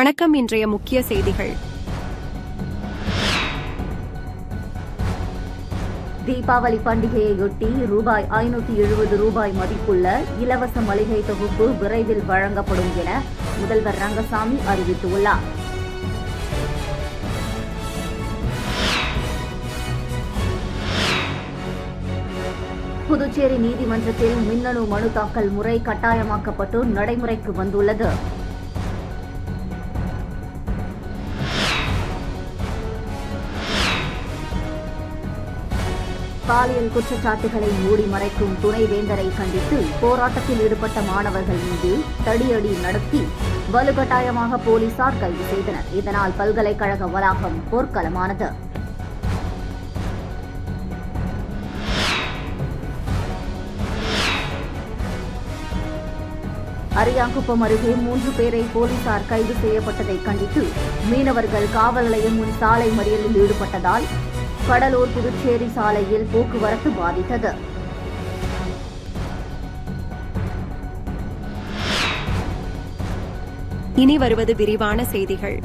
வணக்கம். இன்றைய முக்கிய செய்திகள். தீபாவளி பண்டிகையையொட்டி ரூபாய் 570 மதிப்புள்ள இலவச மளிகை தொகுப்பு விரைவில் வழங்கப்படும் என முதல்வர் ரங்கசாமி அறிவித்துள்ளார். புதுச்சேரி நீதிமன்றத்தில் மின்னணு மனு தாக்கல் முறை கட்டாயமாக்கப்பட்டு நடைமுறைக்கு வந்துள்ளது. பாலியல் குற்றச்சாட்டுகளை மூடி மறைக்கும் துணைவேந்தரை கண்டித்து போராட்டத்தில் ஈடுபட்ட மாணவர்கள் மீது தடியடி நடத்தி வலுக்கட்டாயமாக போலீசார் கைது செய்தனர். இதனால் பல்கலைக்கழக வளாகம் போர்க்களமானது. அரியாங்குப்பம் அருகே 3 பேரை போலீசார் கைது செய்யப்பட்டதை கண்டித்து மீனவர்கள் காவல் நிலையம் முன் சாலை மறியலில் ஈடுபட்டதால் கடலூர் புதுச்சேரி சாலையில் போக்குவரத்து பாதித்தது. இனி வருவது விரிவான செய்திகள்.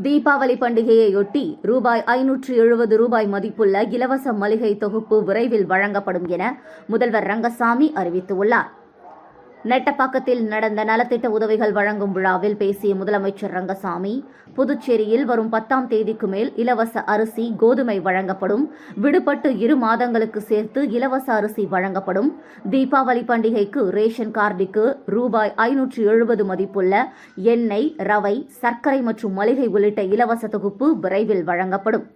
தீபாவளி பண்டிகையையொட்டி ரூபாய் 570 மதிப்புள்ள இலவச மளிகை தொகுப்பு விரைவில் வழங்கப்படும் என முதல்வர் ரங்கசாமி அறிவித்துள்ளார். நெட்டப்பாக்கத்தில் நடந்த நலத்திட்ட உதவிகள் வழங்கும் விழாவில் பேசிய முதலமைச்சர் ரங்கசாமி, புதுச்சேரியில் வரும் 10ஆம் தேதிக்கு மேல் இலவச அரிசி, கோதுமை வழங்கப்படும். விடுபட்டு 2 மாதங்களுக்கு சேர்த்து இலவச அரிசி வழங்கப்படும். தீபாவளி பண்டிகைக்கு ரேஷன் கார்டுக்கு ரூபாய் 570 மதிப்புள்ள எண்ணெய், ரவை, சர்க்கரை மற்றும் மளிகை உள்ளிட்ட இலவச தொகுப்பு விரைவில் வழங்கப்படும்.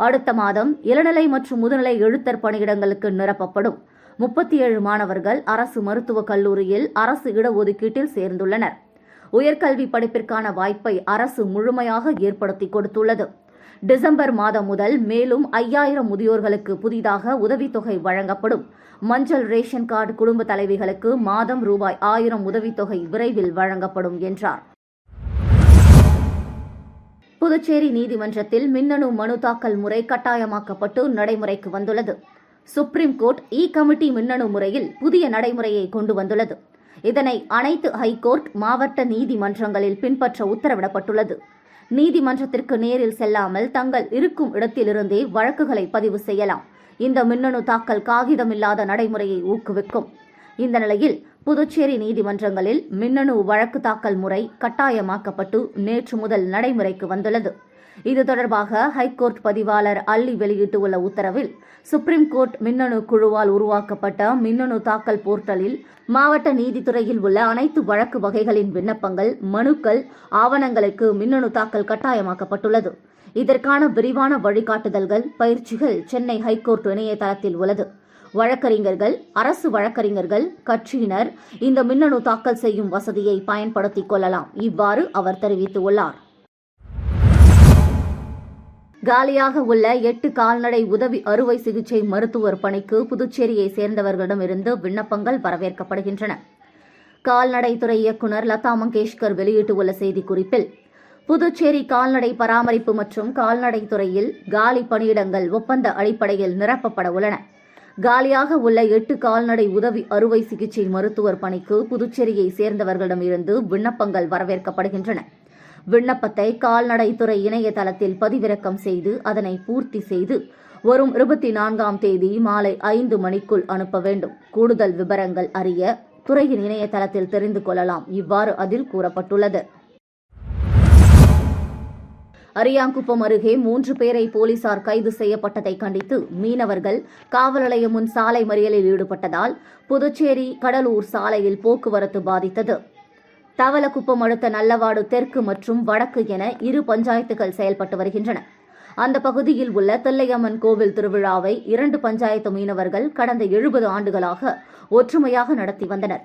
அடுத்த மாதம் இளநிலை மற்றும் முதுநிலை எழுத்தர் பணியிடங்களுக்கு நிரப்பப்படும். 37 மாணவர்கள் அரசு மருத்துவக் கல்லூரியில் அரசு இடஒதுக்கீட்டில் சேர்ந்துள்ளனர். உயர்கல்வி படிப்பிற்கான வாய்ப்பை அரசு முழுமையாக ஏற்படுத்தி கொடுத்துள்ளது. டிசம்பர் மாதம் முதல் மேலும் 5000 முதியோர்களுக்கு புதிதாக உதவித்தொகை வழங்கப்படும். மஞ்சள் ரேஷன் கார்டு குடும்ப தலைவிகளுக்கு மாதம் ரூபாய் 1000 உதவித்தொகை விரைவில் வழங்கப்படும் என்றார். புதுச்சேரி நீதிமன்றத்தில் மின்னணு மனு தாக்கல் முறை கட்டாயமாக்கப்பட்டு நடைமுறைக்கு வந்துள்ளது. சுப்ரீம் கோர்ட் கமிட்டி மின்னணு முறையில் புதிய நடைமுறையை கொண்டு வந்துள்ளது. இதனை அனைத்து ஹைகோர்ட், மாவட்ட நீதிமன்றங்களில் பின்பற்ற உத்தரவிடப்பட்டுள்ளது. நீதிமன்றத்திற்கு நேரில் செல்லாமல் தங்கள் இருக்கும் இடத்திலிருந்தே வழக்குகளை பதிவு செய்யலாம். இந்த மின்னணு தாக்கல் காகிதமில்லாத நடைமுறையை ஊக்குவிக்கும். இந்த நிலையில் புதுச்சேரி நீதிமன்றங்களில் மின்னணு வழக்கு தாக்கல் முறை கட்டாயமாக்கப்பட்டு நேற்று முதல் நடைமுறைக்கு வந்துள்ளது. இது தொடர்பாக ஹைகோர்ட் பதிவாளர் அள்ளி வெளியிட்டுள்ள உத்தரவில், சுப்ரீம் கோர்ட் மின்னணு குழுவால் உருவாக்கப்பட்ட மின்னணு தாக்கல் போர்ட்டலில் மாவட்ட நீதித்துறையில் உள்ள அனைத்து வழக்கு வகைகளின் விண்ணப்பங்கள், மனுக்கள், ஆவணங்களுக்கு மின்னணு தாக்கல் கட்டாயமாக்கப்பட்டுள்ளது. இதற்கான விரிவான வழிகாட்டுதல்கள், பயிற்சிகள் சென்னை ஹைகோர்ட் இணையதளத்தில் உள்ளது. வழக்கறிஞர்கள், அரசு வழக்கறிஞர்கள், கட்சியினர் இந்த மின்னணு தாக்கல் செய்யும் வசதியை பயன்படுத்திக் கொள்ளலாம். இவ்வாறு அவர் தெரிவித்துள்ளார். காலியாக உள்ள 8 கால்நடை உதவி அறுவை சிகிச்சை மருத்துவர் பணிக்கு புதுச்சேரியை சேர்ந்தவர்களிடமிருந்து விண்ணப்பங்கள் வரவேற்கப்படுகின்றன. கால்நடைத்துறை இயக்குநர் லதா மங்கேஷ்கர் வெளியிட்டுள்ள செய்திக்குறிப்பில், புதுச்சேரி கால்நடை பராமரிப்பு மற்றும் கால்நடைத்துறையில் காலி பணியிடங்கள் ஒப்பந்த அடிப்படையில் நிரப்பப்பட உள்ளன. காலியாக உள்ள 8 கால்நடை உதவி அறுவை சிகிச்சை மருத்துவர் பணிக்கு புதுச்சேரியை சேர்ந்தவர்களிடமிருந்து விண்ணப்பங்கள் வரவேற்கப்படுகின்றன. விண்ணப்பத்தை கால்நடைத்துறை இணையதளத்தில் பதிவிறக்கம் செய்து அதனை பூர்த்தி செய்து வரும் 24ஆம் தேதி மாலை 5 மணிக்குள் அனுப்ப வேண்டும். கூடுதல் விவரங்கள் அறிய துறையின் இணையதளத்தில் தெரிந்து கொள்ளலாம். இவ்வாறு அதில் கூறப்பட்டுள்ளது. அரியாங்குப்பம் அருகே 3 பேரை போலீசார் கைது செய்யப்பட்டதை கண்டித்து மீனவர்கள் காவல் நிலையம் முன் சாலை மறியலில் ஈடுபட்டதால் புதுச்சேரி கடலூர் சாலையில் போக்குவரத்து பாதித்தது. தவளக்குப்பம் அடுத்த நல்லவாடு தெற்கு மற்றும் வடக்கு என 2 பஞ்சாயத்துகள் செயல்பட்டு வருகின்றன. அந்த பகுதியில் உள்ள தில்லையம்மன் கோவில் திருவிழாவை 2 பஞ்சாயத்து மீனவர்கள் கடந்த 70 ஆண்டுகளாக ஒற்றுமையாக நடத்தி வந்தனர்.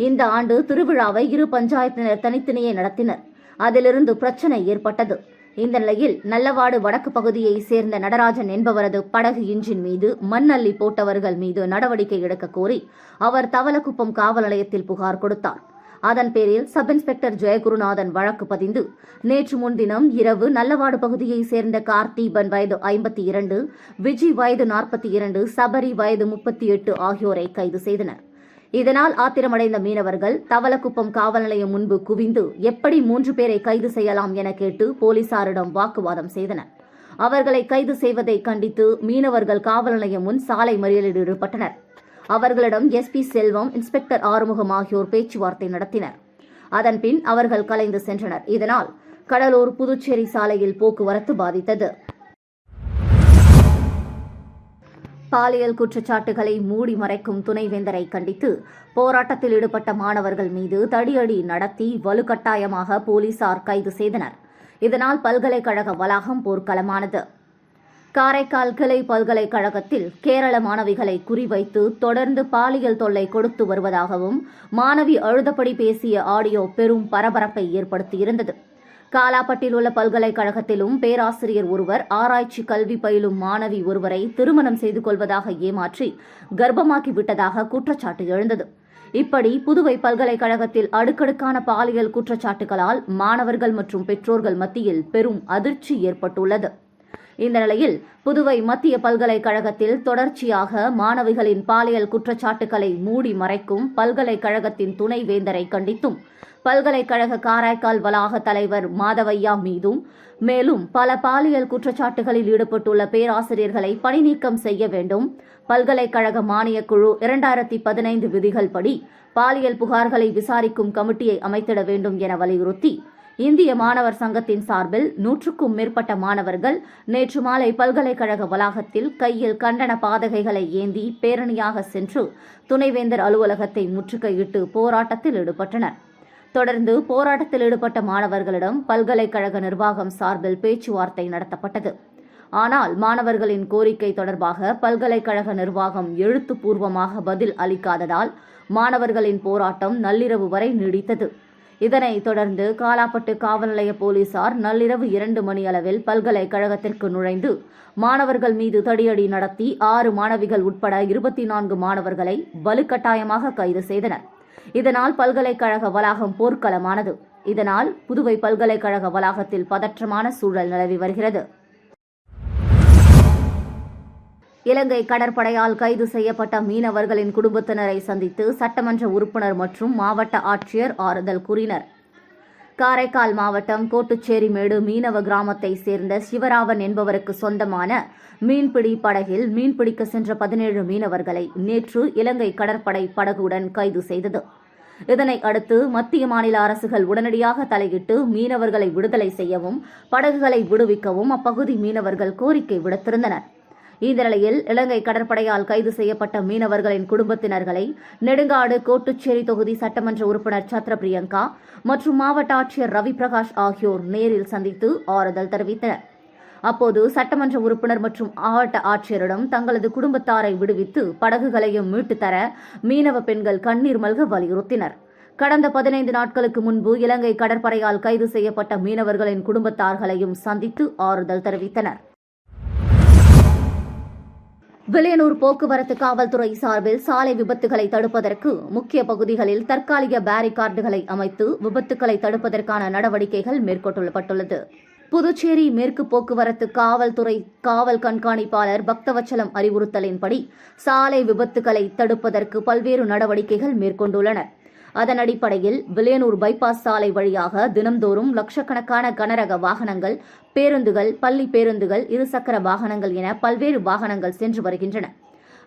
இந்த ஆண்டு திருவிழாவை 2 பஞ்சாயத்தினர் தனித்தனியே நடத்தினர். அதிலிருந்து பிரச்சினை ஏற்பட்டது. இந்த நிலையில் நல்லவாடு வடக்கு பகுதியை சேர்ந்த நடராஜன் என்பவரது படகு இன்ஜின் மீது மண் அள்ளி போட்டவர்கள் மீது நடவடிக்கை எடுக்க கோரி அவர் தவளக்குப்பம் காவல் நிலையத்தில் புகார் கொடுத்தார். அதன் பேரில் சப் இன்ஸ்பெக்டர் ஜெயகுருநாதன் வழக்கு பதிந்து நேற்று முன்தினம் இரவு நல்லவாடு பகுதியைச் சேர்ந்த கார்த்திபன் வயது 52, விஜி வயது 42, சபரி வயது 38 ஆகியோரை கைது செய்தனர். இதனால் ஆத்திரமடைந்த மீனவர்கள் தவளக்குப்பம் காவல் நிலையம் முன்பு குவிந்து எப்படி 3 பேரை கைது செய்யலாம் என கேட்டு போலீசாரிடம் வாக்குவாதம் செய்தனர். அவர்களை கைது செய்வதை கண்டித்து மீனவர்கள் காவல் நிலையம் முன் சாலை மறியலில் ஈடுபட்டனர். அவர்களிடம் SP செல்வம், இன்ஸ்பெக்டர் ஆறுமுகம் ஆகியோர் பேச்சுவார்த்தை நடத்தினர். அதன்பின் அவர்கள் கலைந்து சென்றனர். இதனால் கடலூர் புதுச்சேரி சாலையில் போக்குவரத்து பாதித்தது. பாலியல் குற்றச்சாட்டுகளை மூடி மறைக்கும் துணைவேந்தரை கண்டித்து போராட்டத்தில் ஈடுபட்ட மாணவர்கள் மீது தடியடி நடத்தி வலுக்கட்டாயமாக போலீசார் கைது செய்தனர். இதனால் பல்கலைக்கழக வளாகம் போர்க்களமானது. காரைக்கால் கிளை பல்கலைக்கழகத்தில் கேரள மாணவிகளை குறிவைத்து தொடர்ந்து பாலியல் தொல்லை கொடுத்து வருவதாகவும் மாணவி அழுதபடி பேசிய ஆடியோ பெரும் பரபரப்பை ஏற்படுத்தியிருந்தது. காலாப்பட்டில் உள்ள பல்கலைக்கழகத்திலும் பேராசிரியர் ஒருவர் ஆராய்ச்சி கல்வி பயிலும் மாணவி ஒருவரை திருமணம் செய்து கொள்வதாக ஏமாற்றி கர்ப்பமாக்கி விட்டதாக குற்றச்சாட்டு எழுந்தது. இப்படி புதுவை பல்கலைக்கழகத்தில் அடுக்கடுக்கான பாலியல் குற்றச்சாட்டுகளால் மாணவர்கள் மற்றும் பெற்றோர்கள் மத்தியில் பெரும் அதிர்ச்சி ஏற்பட்டுள்ளது. இந்த நிலையில் புதுவை மத்திய பல்கலைக்கழகத்தில் தொடர்ச்சியாக மாணவிகளின் பாலியல் குற்றச்சாட்டுகளை மூடி மறைக்கும் பல்கலைக்கழகத்தின் துணைவேந்தரை கண்டித்தும் பல்கலைக்கழக காரைக்கால் வளாக தலைவர் மாதவையா மீதும் மேலும் பல பாலியல் குற்றச்சாட்டுகளில் ஈடுபட்டுள்ள பேராசிரியர்களை பணிநீக்கம் செய்ய வேண்டும், பல்கலைக்கழக மானியக்குழு 2015 விதிகள் படி பாலியல் புகார்களை விசாரிக்கும் கமிட்டியை அமைத்திட வேண்டும் என வலியுறுத்தி இந்திய மாணவர் சங்கத்தின் சார்பில் 100க்கும் மேற்பட்ட மாணவர்கள் நேற்று மாலை பல்கலைக்கழக வளாகத்தில் கையில் கண்டன பாதகைகளை ஏந்தி பேரணியாக சென்று துணைவேந்தர் அலுவலகத்தை முற்றுகையிட்டு போராட்டத்தில் ஈடுபட்டனர். தொடர்ந்து போராட்டத்தில் ஈடுபட்ட மாணவர்களிடம் பல்கலைக்கழக நிர்வாகம் சார்பில் பேச்சுவார்த்தை நடத்தப்பட்டது. ஆனால் மாணவர்களின் கோரிக்கை தொடர்பாக பல்கலைக்கழக நிர்வாகம் எழுத்துப்பூர்வமாக பதில் அளிக்காததால் மாணவர்களின் போராட்டம் நள்ளிரவு வரை நீடித்தது. இதனைத் தொடர்ந்து காலாப்பட்டு காவல் நிலைய போலீசார் நள்ளிரவு 2 மணி அளவில் பல்கலைக்கழகத்திற்கு நுழைந்து மாணவர்கள் மீது தடியடி நடத்தி 6 மாணவிகள் உட்பட 24 மாணவர்களை வலுக்கட்டாயமாக கைது செய்தனர். இதனால் பல்கலைக்கழக வளாகம் போர்க்களமானது. இதனால் புதுவை பல்கலைக்கழக வளாகத்தில் பதற்றமான சூழல் நிலவி வருகிறது. இலங்கை கடற்படையால் கைது செய்யப்பட்ட மீனவர்களின் குடும்பத்தினரை சந்தித்து சட்டமன்ற உறுப்பினர் மற்றும் மாவட்ட ஆட்சியர் ஆறுதல் கூறினர். காரைக்கால் மாவட்டம் கோட்டுச்சேரிமேடு மீனவ கிராமத்தை சேர்ந்த சிவராவன் என்பவருக்கு சொந்தமான மீன்பிடி படகில் மீன்பிடிக்க சென்ற 17 மீனவர்களை நேற்று இலங்கை கடற்படை படகுடன் கைது செய்தது. இதனை அடுத்து மத்திய மாநில அரசுகள் உடனடியாக தலையிட்டு மீனவர்களை விடுதலை செய்யவும் படகுகளை விடுவிக்கவும் அப்பகுதி மீனவர்கள் கோரிக்கை விடுத்திருந்தனர். இந்த நிலையில் இலங்கை கடற்படையால் கைது செய்யப்பட்ட மீனவர்களின் குடும்பத்தினர்களை நெடுங்காடு கோட்டுச்சேரி தொகுதி சட்டமன்ற உறுப்பினர் சத்ர பிரியங்கா மற்றும் மாவட்ட ஆட்சியர் ரவி பிரகாஷ் ஆகியோர் நேரில் சந்தித்து ஆறுதல் தெரிவித்தனர். அப்போது சட்டமன்ற உறுப்பினர் மற்றும் மாவட்ட ஆட்சியரிடம் தங்களது குடும்பத்தாரை விடுவித்து படகுகளையும் மீட்டு தர மீனவ பெண்கள் கண்ணீர் மல்க வலியுறுத்தினர். கடந்த 15 நாட்களுக்கு முன்பு இலங்கை கடற்படையால் கைது செய்யப்பட்ட மீனவர்களின் குடும்பத்தார்களையும் சந்தித்து ஆறுதல் தெரிவித்தனர். வில்லியனூர் போக்குவரத்து காவல்துறை சார்பில் சாலை விபத்துகளை தடுப்பதற்கு முக்கிய பகுதிகளில் தற்காலிக பேரிகார்டுகளை அமைத்து விபத்துகளை தடுப்பதற்கான நடவடிக்கைகள் மேற்கொள்ளப்பட்டுள்ளது. புதுச்சேரி மேற்கு போக்குவரத்து காவல்துறை காவல் கண்காணிப்பாளர் பக்தவச்சலம் அறிவுறுத்தலின்படி சாலை விபத்துகளை தடுப்பதற்கு பல்வேறு நடவடிக்கைகள் மேற்கொண்டுள்ளனர். அதன் அடிப்படையில் வில்லியனூர் பைபாஸ் சாலை வழியாக தினம்தோறும் லட்சக்கணக்கான கனரக வாகனங்கள், பேருந்துகள், பள்ளி பேருந்துகள், இருசக்கர வாகனங்கள் என பல்வேறு வாகனங்கள் சென்று வருகின்றன.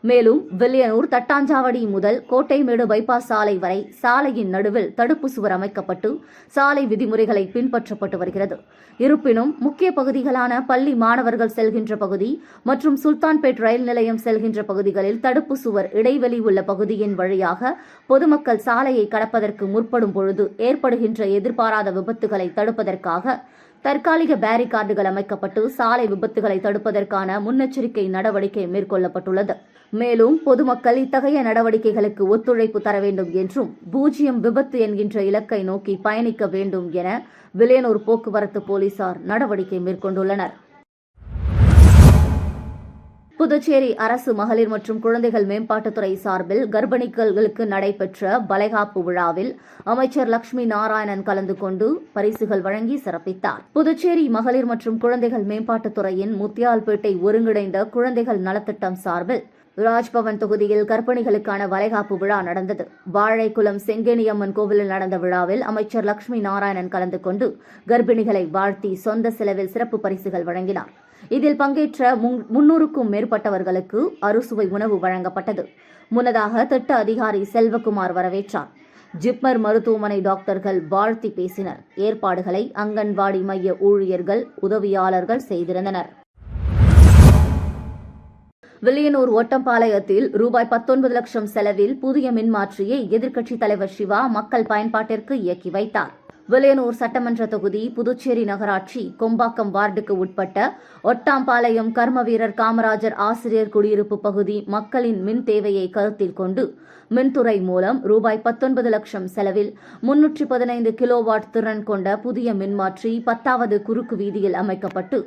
மேலும் வில்லியனூர் தட்டாஞ்சாவடி முதல் கோட்டைமேடு பைபாஸ் சாலை வரை சாலையின் நடுவில் தடுப்பு சுவர் அமைக்கப்பட்டு சாலை விதிமுறைகளை பின்பற்றப்பட்டு வருகிறது. இருப்பினும் முக்கிய பகுதிகளான பள்ளி மாணவர்கள் செல்கின்ற பகுதி மற்றும் சுல்தான்பேட் ரயில் நிலையம் செல்கின்ற பகுதிகளில் தடுப்பு சுவர் இடைவெளி உள்ள பகுதியின் வழியாக பொதுமக்கள் சாலையை கடப்பதற்கு முற்படும் பொழுது ஏற்படுகின்ற எதிர்பாராத விபத்துகளை தடுப்பதற்காக தற்காலிக பேரிகார்டுகள் அமைக்கப்பட்டு சாலை விபத்துகளை தடுப்பதற்கான முன்னெச்சரிக்கை நடவடிக்கை மேற்கொள்ளப்பட்டுள்ளது. மேலும் பொதுமக்கள் இத்தகைய நடவடிக்கைகளுக்கு ஒத்துழைப்பு தர வேண்டும் என்றும் 0 விபத்து என்கின்ற இலக்கை நோக்கி பயணிக்க வேண்டும் என வில்லியனூர் போக்குவரத்து போலீசார் நடவடிக்கை மேற்கொண்டுள்ளனர். புதுச்சேரி அரசு மகளிர் மற்றும் குழந்தைகள் மேம்பாட்டுத்துறை சார்பில் கர்ப்பிணிகளுக்கு நடைபெற்ற வளைகாப்பு விழாவில் அமைச்சர் லட்சுமி நாராயணன் கலந்து கொண்டு பரிசுகள் வழங்கி சிறப்பித்தார். புதுச்சேரி மகளிர் மற்றும் குழந்தைகள் மேம்பாட்டுத்துறையின் முத்தியால்பேட்டை ஒருங்கிணைந்த குழந்தைகள் நலத்திட்டம் சார்பில் ராஜ்பவன் தொகுதியில் கர்ப்பிணிகளுக்கான வளைகாப்பு விழா நடந்தது. வாழைக்குளம் செங்கேணியம்மன் கோவிலில் நடந்த விழாவில் அமைச்சர் லட்சுமி நாராயணன் கலந்து கொண்டு கர்ப்பிணிகளை வாழ்த்தி சொந்த செலவில் சிறப்பு பரிசுகள் வழங்கினார். இதில் பங்கேற்ற 300க்கும் மேற்பட்டவர்களுக்கு அறுசுவை உணவு வழங்கப்பட்டது. முன்னதாக திட்ட அதிகாரி செல்வகுமார் வரவேற்றார். ஜிப்மர் மருத்துவமனை டாக்டர்கள் வாழ்த்தி பேசினர். ஏற்பாடுகளை அங்கன்வாடி மைய ஊழியர்கள், உதவியாளர்கள் செய்திருந்தனர். வில்லியனூர் ஒட்டம்பாளையத்தில் ரூபாய் 19 லட்சம் செலவில் புதிய மின்மாற்றியை எதிர்க்கட்சித் தலைவர் சிவா மக்கள் பயன்பாட்டிற்கு இயக்கி வைத்தார். வில்லியனூர் சட்டமன்ற தொகுதி புதுச்சேரி நகராட்சி கொம்பாக்கம் வார்டுக்கு உட்பட்ட ஒட்டாம்பாளையம் கர்மவீரர் காமராஜர் ஆசிரியர் குடியிருப்பு பகுதி மக்களின் மின் தேவையை கருத்தில் கொண்டு மின்துறை மூலம் ரூபாய் 19 லட்சம் செலவில் 315 கிலோவாட் திறன் கொண்ட புதிய மின்மாற்றி 10வது குறுக்கு வீதியில் அமைக்கப்பட்டு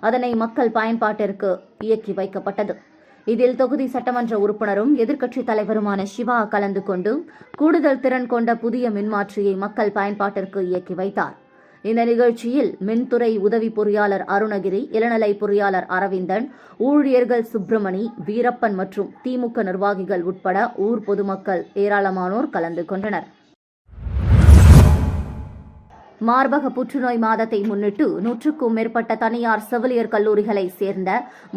அதனை மக்கள் பயன்பாட்டிற்கு இயக்கி வைக்கப்பட்டது. இதில் தொகுதி சட்டமன்ற உறுப்பினரும் எதிர்க்கட்சித் தலைவருமான சிவா கலந்து கொண்டு கூடுதல் திறன் கொண்ட புதிய மின்மாற்றியை மக்கள் பயன்பாட்டிற்கு இயக்கி வைத்தார். இந்த நிகழ்ச்சியில் மின்துறை உதவி பொறியாளர் அருணகிரி, இளநிலை பொறியாளர் அரவிந்தன், ஊழியர்கள் சுப்பிரமணி, வீரப்பன் மற்றும் திமுக நிர்வாகிகள் உட்பட ஊர் பொதுமக்கள் ஏராளமானோர் கலந்து கொண்டனர். மார்பக புற்றுநோய் மாதத்தை முன்னிட்டு 100க்கும் மேற்பட்ட தனியார் செவிலியர் கல்லூரிகளைச் சேர்ந்த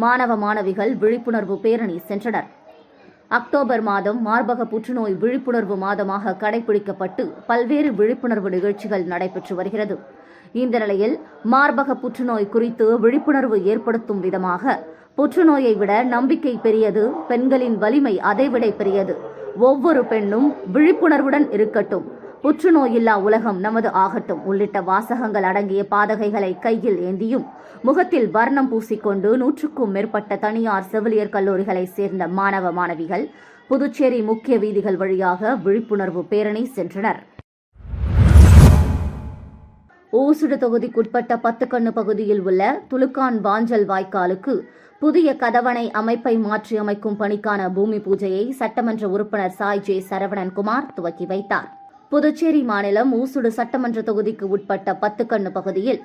மாணவ மாணவிகள் விழிப்புணர்வு பேரணி சென்றனர். அக்டோபர் மாதம் மார்பக புற்றுநோய் விழிப்புணர்வு மாதமாக கடைபிடிக்கப்பட்டு பல்வேறு விழிப்புணர்வு நிகழ்ச்சிகள் நடைபெற்று வருகிறது. இந்த நிலையில் மார்பக புற்றுநோய் குறித்து விழிப்புணர்வு ஏற்படுத்தும் விதமாக புற்றுநோயை விட நம்பிக்கை பெரியது, பெண்களின் வலிமை அதைவிட பெரியது, ஒவ்வொரு பெண்ணும் விழிப்புணர்வுடன் இருக்கட்டும், புற்றுநோயில்லா உலகம் நமது ஆகட்டும் உள்ளிட்ட வாசகங்கள் அடங்கிய பாதகைகளை கையில் ஏந்தியும் முகத்தில் வர்ணம் பூசிக்கொண்டு 100க்கும் மேற்பட்ட தனியார் செவிலியர் கல்லூரிகளைச் சேர்ந்த மாணவ மாணவிகள் புதுச்சேரி முக்கிய வீதிகள் வழியாக விழிப்புணர்வு பேரணி சென்றனர். ஊசுடு தொகுதிக்குட்பட்ட 10 கண்ணு பகுதியில் உள்ள துலுக்கான் வாஞ்சல் வாய்க்காலுக்கு புதிய கதவணை அமைப்பை மாற்றி அமைக்கும் பணிக்கான பூமி பூஜையை சட்டமன்ற உறுப்பினர் சாய் ஜே சரவணன்குமார் துவக்கி வைத்தார். புதுச்சேரி மாநிலம் ஊசுடு சட்டமன்ற தொகுதிக்கு உட்பட்ட 10 கண்ணு பகுதியில்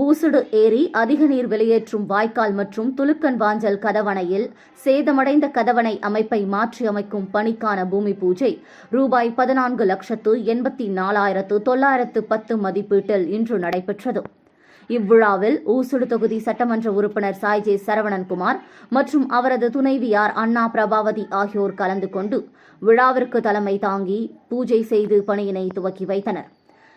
ஊசுடு ஏரி அதிக நீர் வெளியேற்றும் வாய்க்கால் மற்றும் துலுக்கன் வாஞ்சல் கதவணையில் சேதமடைந்த கதவணை அமைப்பை மாற்றி அமைக்கும் பணிக்கான பூமி பூஜை ரூபாய் 14,84,910 மதிப்பீட்டில் இன்று நடைபெற்றது. இவ்விழாவில் ஊசுடு தொகுதி சட்டமன்ற உறுப்பினர் சாய் ஜே சரவணன்குமார் மற்றும் அவரது துணைவியார் அண்ணா பிரபாவதி ஆகியோர் கலந்து கொண்டு விழாவிற்கு தலைமை தாங்கி பூஜை செய்து பணியினை துவக்கி வைத்தனர்.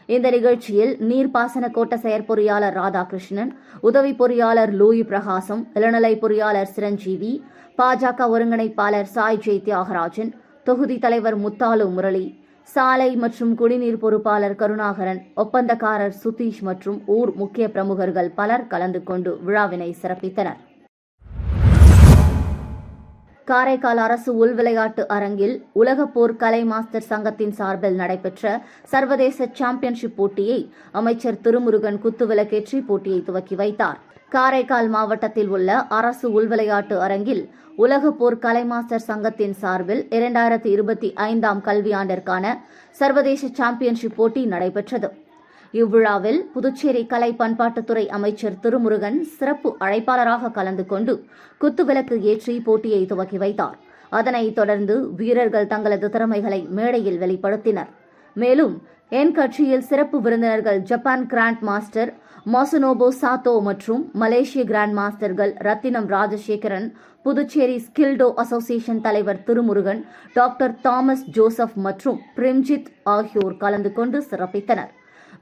இந்த நிகழ்ச்சியில் நீர்ப்பாசன கோட்ட செயற்பொறியாளர் ராதாகிருஷ்ணன், உதவி பொறியாளர் லூயி பிரகாசம், இளநிலை பொறியாளர் சிரஞ்சீவி, பாஜக ஒருங்கிணைப்பாளர் சாய் ஜே தியாகராஜன், தொகுதி தலைவர் முத்தாலு முரளி, சாலை மற்றும் குடிநீர் பொறுப்பாளர் கருணாகரன், ஒப்பந்தக்காரர் சுதீஷ் மற்றும் ஊர் முக்கிய பிரமுகர்கள் பலர் கலந்து கொண்டு விழாவினை சிறப்பித்தனர். காரைக்கால் அரசு உள் விளையாட்டு அரங்கில் உலகப்போர் கலை மாஸ்டர் சங்கத்தின் சார்பில் நடைபெற்ற சர்வதேச சாம்பியன்ஷிப் போட்டியை அமைச்சர் திருமுருகன் குத்துவிளக்கேற்றி போட்டியை துவக்கி வைத்தார். காரைக்கால் மாவட்டத்தில் உள்ள அரசு உள் விளையாட்டு அரங்கில் உலகப்போர் கலை மாஸ்டர் சங்கத்தின் சார்பில் 2025ஆம் கல்வியாண்டிற்கான சர்வதேச சாம்பியன்ஷிப் போட்டி நடைபெற்றது. இவ்விழாவில் புதுச்சேரி கலை பண்பாட்டுத்துறை அமைச்சர் திருமுருகன் சிறப்பு அழைப்பாளராக கலந்து கொண்டு குத்துவிளக்கு ஏற்றி போட்டியை துவக்கி வைத்தார். அதனைத் தொடர்ந்து வீரர்கள் தங்களது திறமைகளை மேடையில் வெளிப்படுத்தினர். மேலும் என் கட்சியில் சிறப்பு விருந்தினர்கள் ஜப்பான் கிராண்ட் மாஸ்டர் மசுனோபோ சாத்தோ மற்றும் மலேசிய கிராண்ட் மாஸ்டர்கள் ரத்தினம் ராஜசேகரன், புதுச்சேரி ஸ்கில்டோ அசோசியேஷன் தலைவர் திருமுருகன், டாக்டர் தாமஸ் ஜோசப் மற்றும் பிரேம்ஜித் ஆகியோர் கலந்து கொண்டு சிறப்பித்தனர்.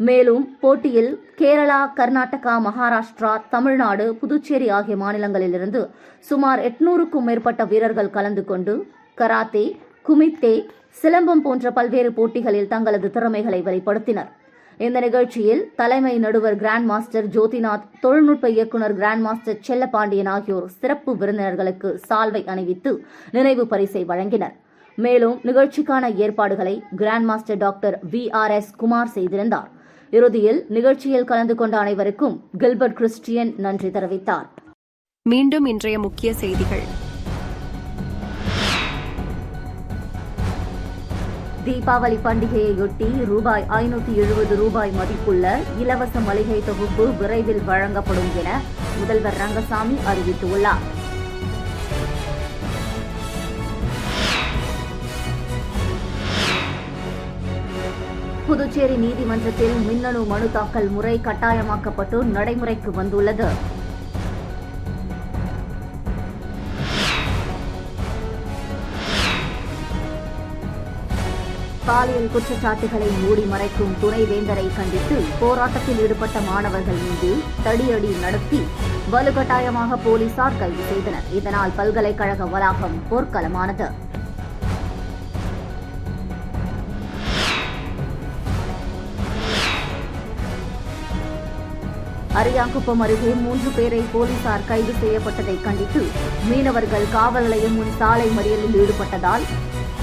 மேலும் போட்டியில் கேரளா, கர்நாடகா, மகாராஷ்டிரா, தமிழ்நாடு, புதுச்சேரி ஆகிய மாநிலங்களிலிருந்து சுமார் 800க்கும் மேற்பட்ட வீரர்கள் கலந்து கொண்டு கராத்தே, குமித்தே, சிலம்பம் போன்ற பல்வேறு போட்டிகளில் தங்களது திறமைகளை வெளிப்படுத்தினர். இந்த நிகழ்ச்சியில் தலைமை நடுவர் கிராண்ட் மாஸ்டர் ஜோதிநாத், தொழில்நுட்ப இயக்குநர் கிராண்ட் மாஸ்டர் செல்லப்பாண்டியன் ஆகியோர் சிறப்பு விருந்தினர்களுக்கு சால்வை அணிவித்து நினைவு பரிசை வழங்கினர். மேலும் நிகழ்ச்சிக்கான ஏற்பாடுகளை grand master doctor VRS Kumar செய்திருந்தார். இறுதியில் நிகழ்ச்சியில் கலந்து கொண்ட அனைவருக்கும் கில்பர்ட் கிறிஸ்டியன் நன்றி தெரிவித்தார். மீண்டும் இன்றைய முக்கிய செய்திகள். தீபாவளி பண்டிகையையொட்டி ரூபாய் 570 மதிப்புள்ள இலவச மளிகை தொகுப்பு விரைவில் வழங்கப்படும் என முதல்வர் ரங்கசாமி அறிவித்துள்ளார். புதுச்சேரி நீதிமன்றத்தில் மின்னணு மனு தாக்கல் முறை கட்டாயமாக்கப்பட்டு நடைமுறைக்கு வந்துள்ளது. பாலியல் குற்றச்சாட்டுகளை மூடி மறைக்கும் துணைவேந்தரை கண்டித்து போராட்டத்தில் ஈடுபட்ட மாணவர்கள் மீது தடியடி நடத்தி வலுக்கட்டாயமாக போலீசார் கைது செய்தனர். இதனால் பல்கலைக்கழக வளாகம் போர்க்களமானது. அரியாங்குப்பம் அருகே 3 பேரை போலீசார் கைது செய்யப்பட்டதை கண்டித்து மீனவர்கள் காவல் நிலையம் முன் சாலை மறியலில் ஈடுபட்டதால்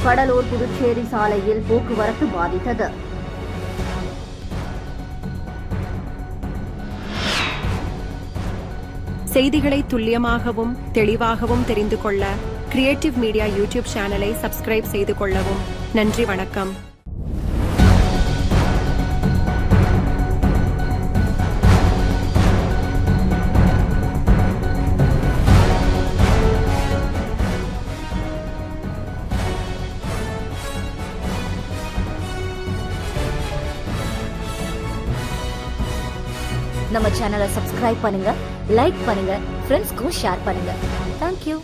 கடலூர் புதுச்சேரி சாலையில் போக்குவரத்து பாதித்தது. செய்திகளை துல்லியமாகவும் தெளிவாகவும் தெரிந்து கொள்ள கிரியேட்டிவ் மீடியா யூடியூப் சேனலை சப்ஸ்கிரைப் செய்து கொள்ளவும். நன்றி, வணக்கம். நம்ம சேனலை சப்ஸ்கிரைப் பண்ணுங்க, லைக் பண்ணுங்க, ஃப்ரெண்ட்ஸ்க்கும் ஷேர் பண்ணுங்க. தேங்க்யூ.